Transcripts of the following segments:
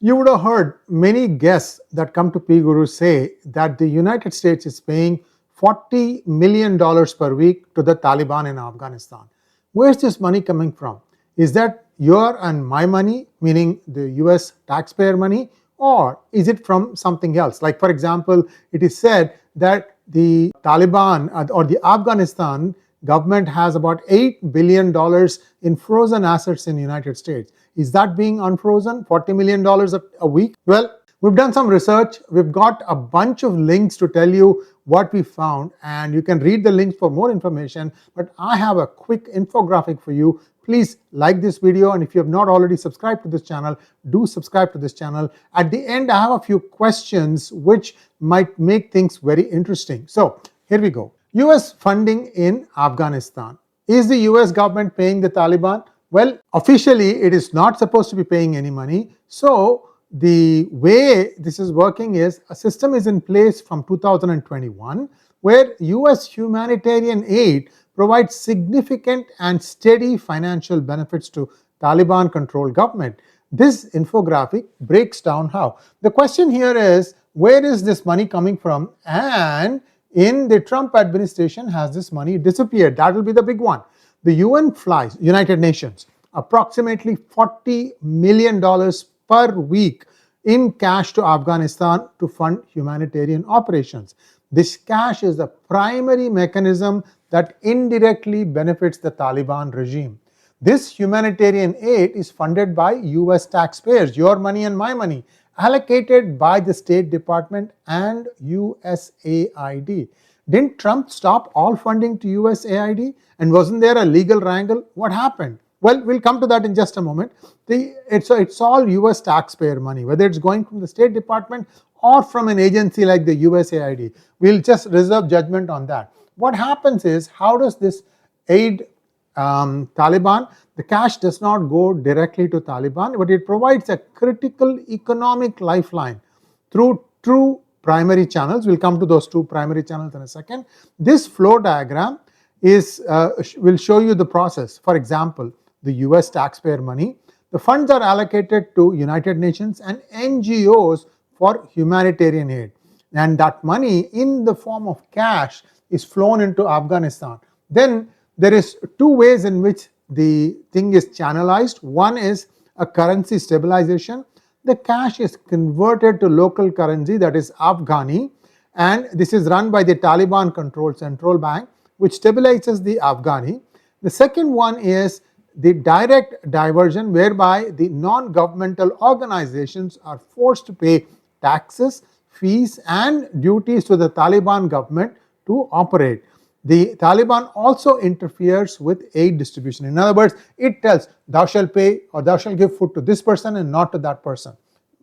You would have heard many guests that come to PGurus say that the United States is paying $40 million per week to the Taliban in Afghanistan. Where's this money coming from? Is that your and my money, meaning the US taxpayer money, or is it from something else? Like, for example, it is said that the Taliban or the Afghanistan government has about $8 billion in frozen assets in the United States. Is that being unfrozen? $40 million a week? Well, we've done some research. We've got a bunch of links to tell you what we found, and you can read the links for more information. But I have a quick infographic for you. Please like this video, and if you have not already subscribed to this channel, do subscribe to this channel. At the end, I have a few questions which might make things very interesting. So here we go. US funding in Afghanistan. Is the US government paying the Taliban? Well, officially, it is not supposed to be paying any money. So the way this is working is a system is in place from 2021 where US humanitarian aid provides significant and steady financial benefits to Taliban-controlled government. This infographic breaks down how. The question here is, where is this money coming from? And in the Trump administration, has this money disappeared? That will be the big one. The UN flies, United Nations, approximately $40 million per week in cash to Afghanistan to fund humanitarian operations. This cash is the primary mechanism that indirectly benefits the Taliban regime. This humanitarian aid is funded by US taxpayers, your money and my money, allocated by the State Department and USAID. Didn't Trump stop all funding to USAID? And wasn't there a legal wrangle? What happened? Well, we'll come to that in just a moment. It's all US taxpayer money, whether it's going from the State Department or from an agency like the USAID. We'll just reserve judgment on that. What happens is, how does this aid Taliban? The cash does not go directly to Taliban, but it provides a critical economic lifeline through two primary channels. We'll come to those two primary channels in a second. This flow diagram will show you the process. For example, the US taxpayer money. The funds are allocated to United Nations and NGOs for humanitarian aid. And that money in the form of cash is flown into Afghanistan. Then there is two ways in which the thing is channelized. One is a currency stabilization. The cash is converted to local currency, that is Afghani, and this is run by the Taliban-controlled central bank, which stabilizes the Afghani. The second one is the direct diversion, whereby the non-governmental organizations are forced to pay taxes, fees, and duties to the Taliban government to operate. The Taliban also interferes with aid distribution. In other words, it tells, thou shalt pay or thou shalt give food to this person and not to that person,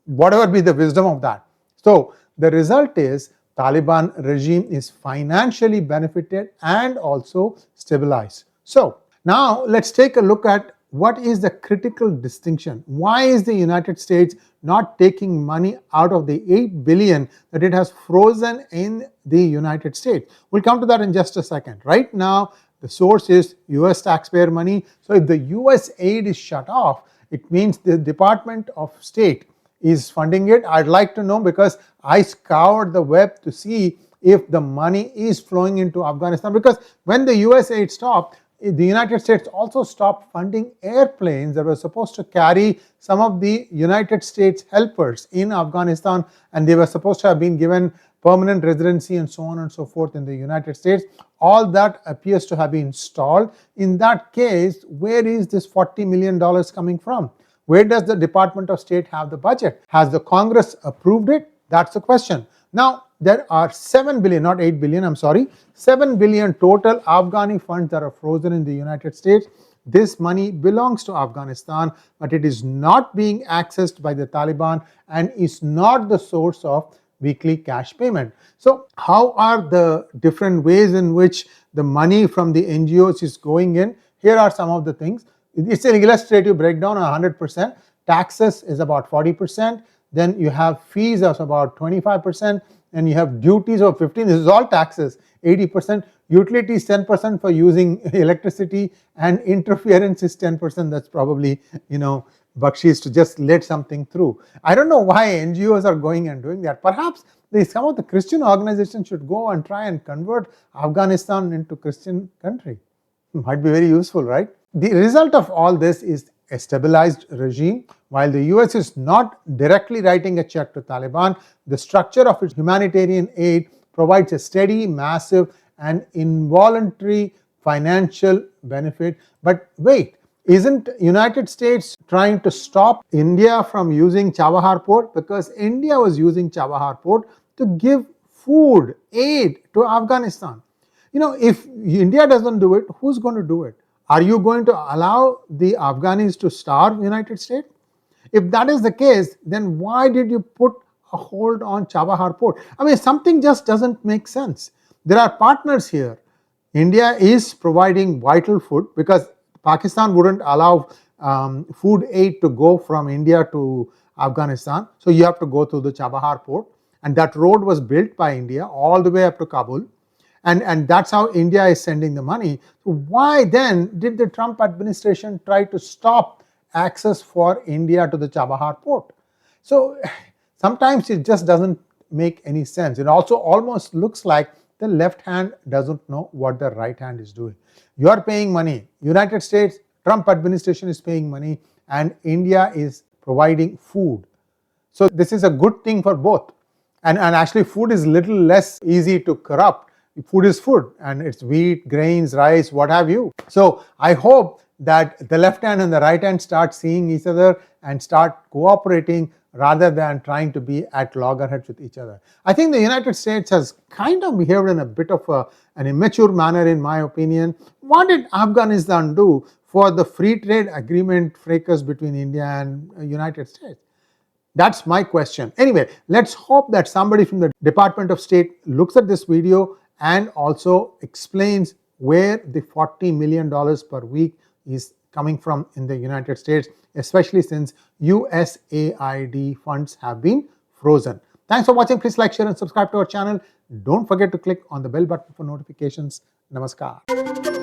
whatever be the wisdom of that. So the result is Taliban regime is financially benefited and also stabilized. So now let's take a look at what is the critical distinction. Why is the United States not taking money out of the $8 billion that it has frozen in the United States? We'll come to that in just a second. Right now, the source is US taxpayer money. So if the US aid is shut off, it means the Department of State is funding it. I'd like to know, because I scoured the web to see if the money is flowing into Afghanistan. Because when the US aid stopped, the United States also stopped funding airplanes that were supposed to carry some of the United States helpers in Afghanistan, and they were supposed to have been given permanent residency and so on and so forth in the United States. All that appears to have been stalled. In that case, where is this $40 million coming from? Where does the Department of State have the budget? Has the Congress approved it? That's the question. Now, there are 7 billion, not 8 billion, I'm sorry, 7 billion total Afghani funds that are frozen in the United States. This money belongs to Afghanistan, but it is not being accessed by the Taliban and is not the source of weekly cash payment. So how are the different ways in which the money from the NGOs is going in? Here are some of the things. It's an illustrative breakdown, 100%. Taxes is about 40%. Then you have fees of about 25%. And you have duties of 15%. This is all taxes, 80%. Utilities 10% for using electricity, and interference is 10%. That's probably, bakshees to just let something through. I don't know why NGOs are going and doing that. Perhaps some of the Christian organizations should go and try and convert Afghanistan into Christian country. Might be very useful, right? The result of all this is a stabilized regime. While the US is not directly writing a check to Taliban, the structure of its humanitarian aid provides a steady, massive, and involuntary financial benefit. But wait, isn't United States trying to stop India from using Chabahar port? Because India was using Chabahar port to give food, aid to Afghanistan. If India doesn't do it, who's going to do it? Are you going to allow the Afghanis to starve United States? If that is the case, then why did you put a hold on Chabahar port? I mean, something just doesn't make sense. There are partners here. India is providing vital food because Pakistan wouldn't allow food aid to go from India to Afghanistan. So you have to go through the Chabahar port. And that road was built by India all the way up to Kabul. And that's how India is sending the money. So why then did the Trump administration try to stop access for India to the Chabahar port? So sometimes it just doesn't make any sense. It also almost looks like the left hand doesn't know what the right hand is doing. You are paying money. United States, Trump administration is paying money, and India is providing food. So this is a good thing for both. And actually food is little less easy to corrupt. Food is food, and it's wheat, grains, rice, what have you. So I hope that the left hand and the right hand start seeing each other and start cooperating rather than trying to be at loggerheads with each other. I think the United States has kind of behaved in a bit of an immature manner, in my opinion. What did Afghanistan do for the free trade agreement fracas between India and United States? That's my question. Anyway, let's hope that somebody from the Department of State looks at this video and also explains where the $40 million per week is coming from in the United States, especially since USAID funds have been frozen. Thanks for watching. Please like, share, and subscribe to our channel. Don't forget to click on the bell button for notifications. Namaskar.